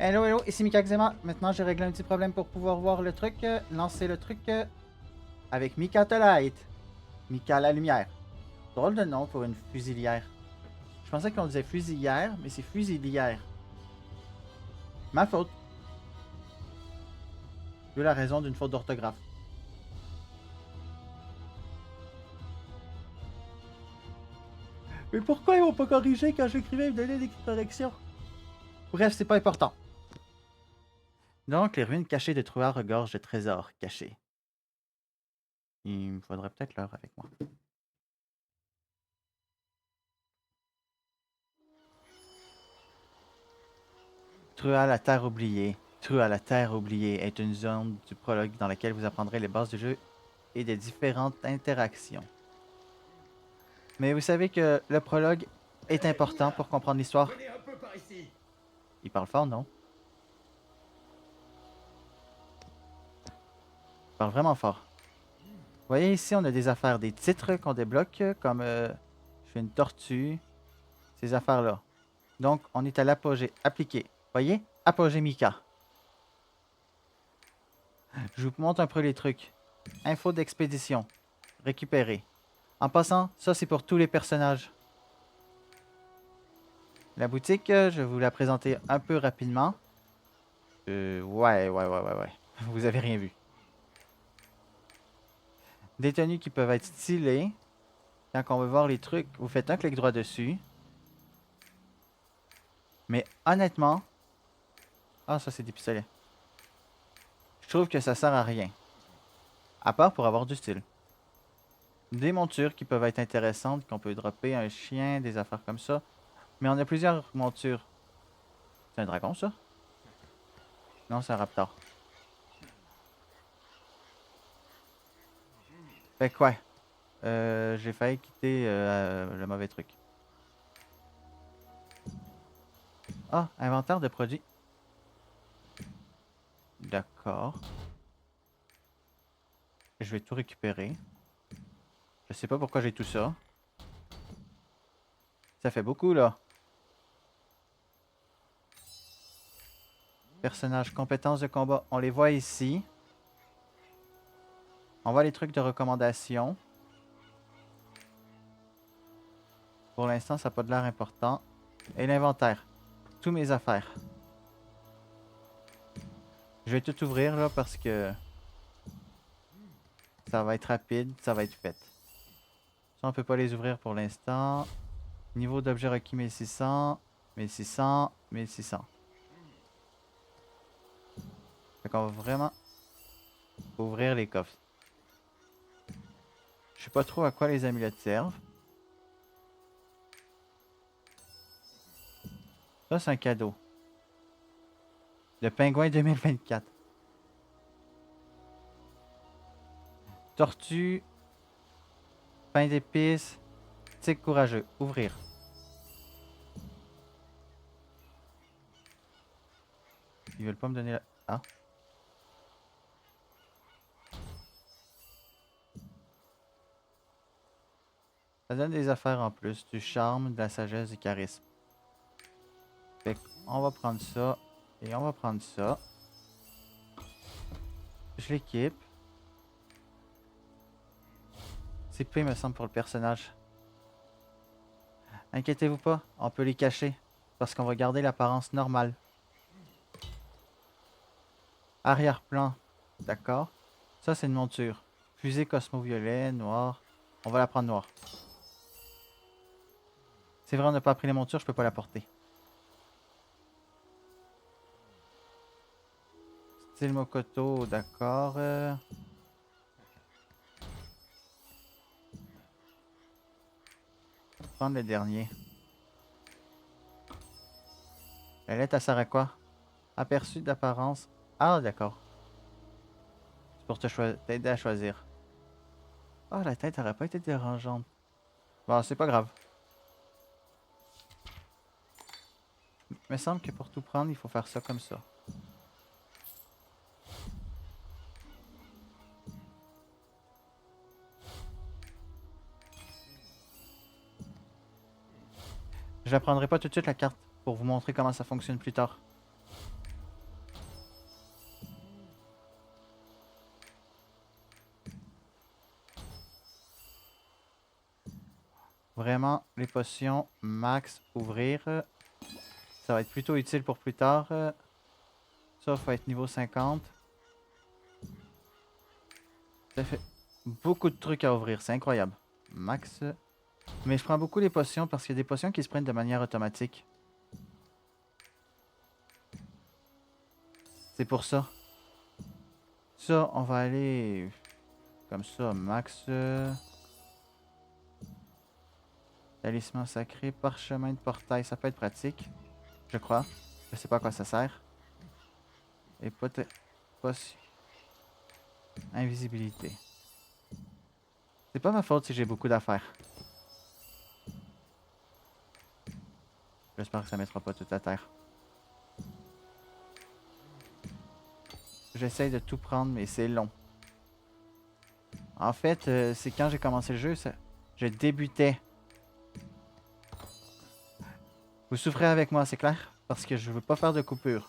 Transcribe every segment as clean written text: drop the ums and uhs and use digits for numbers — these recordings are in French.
Hello, hello, ici Mika Xema. Maintenant, j'ai réglé un petit problème pour pouvoir voir le truc. Lancer le truc avec Mika the Light. Mika la lumière. Drôle de nom pour une fusilière. Je pensais qu'on disait fusilière, mais c'est fusilière. Ma faute. D'où la raison d'une faute d'orthographe. Mais pourquoi ils m'ont pas corrigé quand j'écrivais et me donnaient des corrections? Bref, c'est pas important. Donc, les ruines cachées de Troua regorgent de trésors cachés. Il me faudrait peut-être l'heure avec moi. Trua, la Terre oubliée. Trua, la Terre oubliée est une zone du prologue dans laquelle vous apprendrez les bases du jeu et des différentes interactions. Mais vous savez que le prologue est important pour comprendre l'histoire. Venez un peu par ici. Il parle fort, non? Il parle vraiment fort. Vous voyez ici, on a des affaires, des titres qu'on débloque, comme je fais une tortue, ces affaires-là. Donc, on est à l'apogée. Appliquer. Voyez? Apogée Mika. Je vous montre un peu les trucs. Info d'expédition. Récupérer. En passant, ça c'est pour tous les personnages. La boutique, je vais vous la présenter un peu rapidement. Ouais. Vous avez rien vu. Des tenues qui peuvent être stylées. Quand on veut voir les trucs, vous faites un clic droit dessus. Mais honnêtement... Ah, ça c'est des pistolets. Je trouve que ça sert à rien. À part pour avoir du style. Des montures qui peuvent être intéressantes, qu'on peut dropper un chien, des affaires comme ça. Mais on a plusieurs montures. C'est un dragon, ça? Non, c'est un raptor. Fait quoi? J'ai failli quitter le mauvais truc. Ah, inventaire de produits. D'accord. Je vais tout récupérer. Je sais pas pourquoi j'ai tout ça. Ça fait beaucoup, là. Personnages, compétences de combat. On les voit ici. On voit les trucs de recommandation. Pour l'instant, ça n'a pas de l'air important. Et l'inventaire. Tous mes affaires. Je vais tout ouvrir, là, parce que... ça va être rapide, ça va être fait. Ça, on peut pas les ouvrir pour l'instant. Niveau d'objet requis 1600, 1600, 1600. Fait qu'on va vraiment ouvrir les coffres. Je sais pas trop à quoi les amulettes servent. Ça, c'est un cadeau. Le pingouin 2024. Tortue. Pain d'épices. Tigre courageux. Ouvrir. Ils veulent pas me donner la... Ah. Ça donne des affaires en plus. Du charme, de la sagesse, du charisme. Fait qu'on va prendre ça. Et on va prendre ça. Je l'équipe. C'est P, me semble, pour le personnage. Inquiétez-vous pas, on peut les cacher. Parce qu'on va garder l'apparence normale. Arrière-plan. D'accord. Ça, c'est une monture. Fusée Cosmo-Violet, noir. On va la prendre noire. C'est vrai, on n'a pas pris les montures, je peux pas la porter. Style Mokoto, d'accord. Prendre le dernier. La lettre, elle sert à quoi? Aperçu d'apparence. Ah, d'accord. C'est pour t'aider à choisir. Ah, la tête aurait pas été dérangeante. Bon, c'est pas grave. Il me semble que pour tout prendre, il faut faire ça comme ça. Je la prendrai pas tout de suite la carte pour vous montrer comment ça fonctionne plus tard. Vraiment, les potions, max, ouvrir. Ça va être plutôt utile pour plus tard. Ça, faut être niveau 50. Ça fait beaucoup de trucs à ouvrir, c'est incroyable. Max. Mais je prends beaucoup les potions parce qu'il y a des potions qui se prennent de manière automatique. C'est pour ça. Ça, on va aller comme ça, max. Talisman sacré, parchemin de portail, ça peut être pratique. Je crois. Je sais pas à quoi ça sert. Et potion. Invisibilité. C'est pas ma faute si j'ai beaucoup d'affaires. J'espère que ça mettra pas tout à terre. J'essaye de tout prendre, mais c'est long. En fait, c'est quand j'ai commencé le jeu, je débutais. Vous souffrez avec moi, c'est clair? Parce que je veux pas faire de coupure.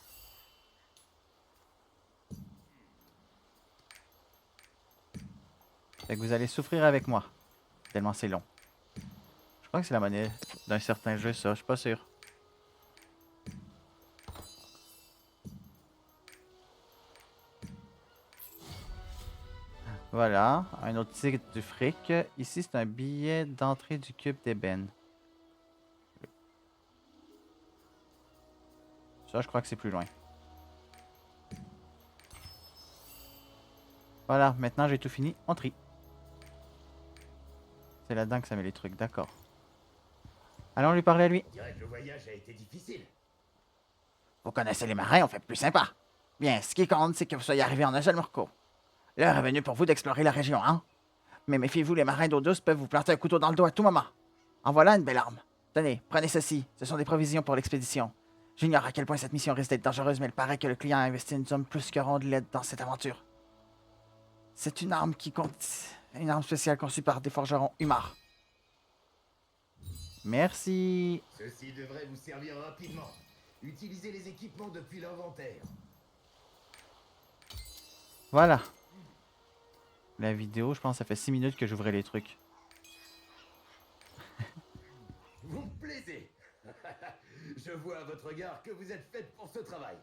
Fait que vous allez souffrir avec moi. Tellement c'est long. Je crois que c'est la monnaie d'un certain jeu, ça. Je suis pas sûr. Voilà. Un autre titre du fric. Ici, c'est un billet d'entrée du cube d'ébène. Ça, je crois que c'est plus loin. Voilà. Maintenant, j'ai tout fini. On trie. C'est là-dedans que ça met les trucs. D'accord. Allons lui parler à lui. On dirait que le voyage a été difficile. Vous connaissez les marins, on fait plus sympa. Bien, ce qui compte, c'est que vous soyez arrivé en un seul morceau. L'heure est venue pour vous d'explorer la région, hein? Mais méfiez-vous, les marins d'eau douce peuvent vous planter un couteau dans le dos à tout moment. En voilà une belle arme. Tenez, prenez ceci. Ce sont des provisions pour l'expédition. J'ignore à quel point cette mission risque d'être dangereuse, mais il paraît que le client a investi une somme plus que rondelette dans cette aventure. C'est une arme qui compte. Une arme spéciale conçue par des forgerons humards. Merci. Ceci devrait vous servir rapidement. Utilisez les équipements depuis l'inventaire. Voilà. La vidéo, je pense, ça fait 6 minutes que j'ouvrais les trucs. Vous me plaisez. Je vois à votre regard que vous êtes faite pour ce travail.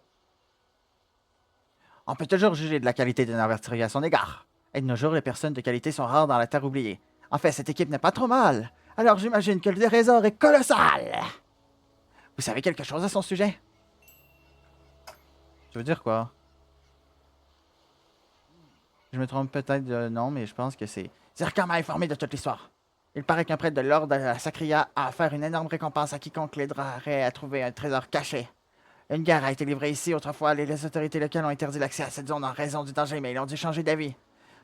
On peut toujours juger de la qualité d'un aventurier à son égard. Et de nos jours, les personnes de qualité sont rares dans la terre oubliée. En fait, cette équipe n'est pas trop mal. Alors j'imagine que le trésor est colossal. Vous savez quelque chose à son sujet? Je veux dire quoi? Je me trompe peut-être de nom, mais je pense que c'est... Zirka m'a informé de toute l'histoire. Il paraît qu'un prêtre de l'ordre de la Sacria a offert une énorme récompense à quiconque l'aiderait à trouver un trésor caché. Une guerre a été livrée ici autrefois. Les autorités locales ont interdit l'accès à cette zone en raison du danger, mais ils ont dû changer d'avis.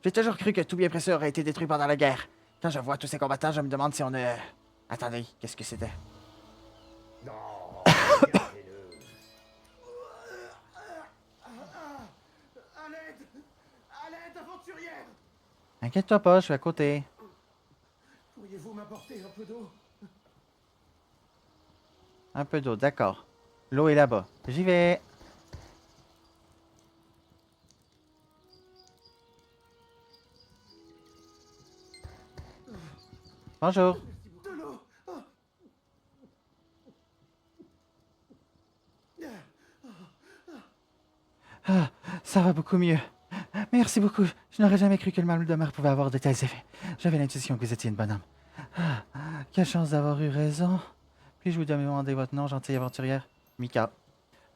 J'ai toujours cru que tout bien précieux aurait été détruit pendant la guerre. Quand je vois tous ces combattants, je me demande si on a... Attendez, qu'est-ce que c'était? Non, regardez-le. À l'aide! À l'aide, aventurière! Inquiète-toi pas, je suis à côté. Pourriez-vous m'apporter un peu d'eau? Un peu d'eau, d'accord. L'eau est là-bas. J'y vais. Bonjour. De l'eau! Ah, ça va beaucoup mieux. Merci beaucoup. Je n'aurais jamais cru que le mal de mer pouvait avoir de tels effets. J'avais l'intuition que vous étiez une bonne âme. Ah, quelle chance d'avoir eu raison. Puis-je vous demander votre nom, gentille aventurière? Mika.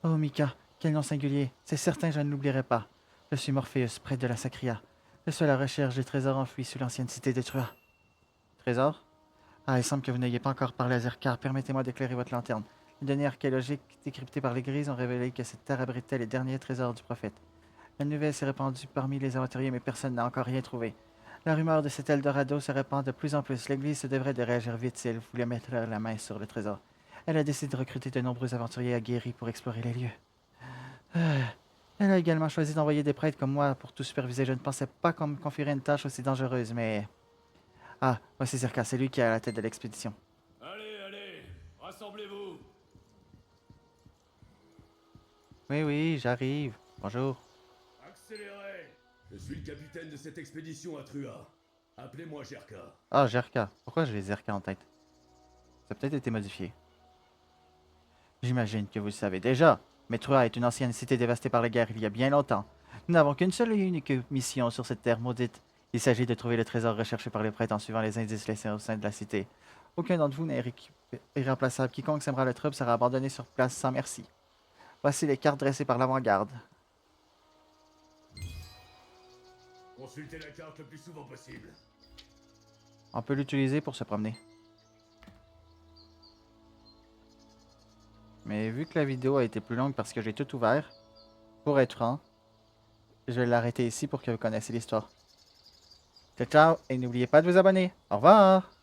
Oh, Mika, quel nom singulier. C'est certain, je ne l'oublierai pas. Je suis Morpheus, prêtre de la Sacria. Je suis à la recherche des trésors enfouis sous l'ancienne cité de Trua. Trésors? Ah, il semble que vous n'ayez pas encore parlé à Zerkar. Permettez-moi d'éclairer votre lanterne. Les données archéologiques décryptées par les Grises ont révélé que cette terre abritait les derniers trésors du prophète. La nouvelle s'est répandue parmi les aventuriers, mais personne n'a encore rien trouvé. La rumeur de cet Eldorado se répand de plus en plus. L'Église se devrait de réagir vite si elle voulait mettre la main sur le trésor. Elle a décidé de recruter de nombreux aventuriers aguerris pour explorer les lieux. Ah, elle a également choisi d'envoyer des prêtres comme moi pour tout superviser. Je ne pensais pas qu'on me confierait une tâche aussi dangereuse, mais... Ah, voici Zerka, c'est lui qui est à la tête de l'expédition. Allez, allez, rassemblez-vous. Oui, oui, j'arrive. Bonjour. Accélérez. Je suis le capitaine de cette expédition à Trua. Appelez-moi Jerka. Ah, Zerka. Pourquoi j'ai Zerka en tête? Ça a peut-être été modifié. J'imagine que vous le savez déjà, mais Troia est une ancienne cité dévastée par la guerre il y a bien longtemps. Nous n'avons qu'une seule et unique mission sur cette terre maudite. Il s'agit de trouver le trésor recherché par les prêtres en suivant les indices laissés au sein de la cité. Aucun d'entre vous n'est irremplaçable. Quiconque sèmera le trouble sera abandonné sur place sans merci. Voici les cartes dressées par l'avant-garde. Consultez la carte le plus souvent possible. On peut l'utiliser pour se promener. Mais vu que la vidéo a été plus longue parce que j'ai tout ouvert, pour être franc, je vais l'arrêter ici pour que vous connaissiez l'histoire. Ciao, ciao, et n'oubliez pas de vous abonner. Au revoir!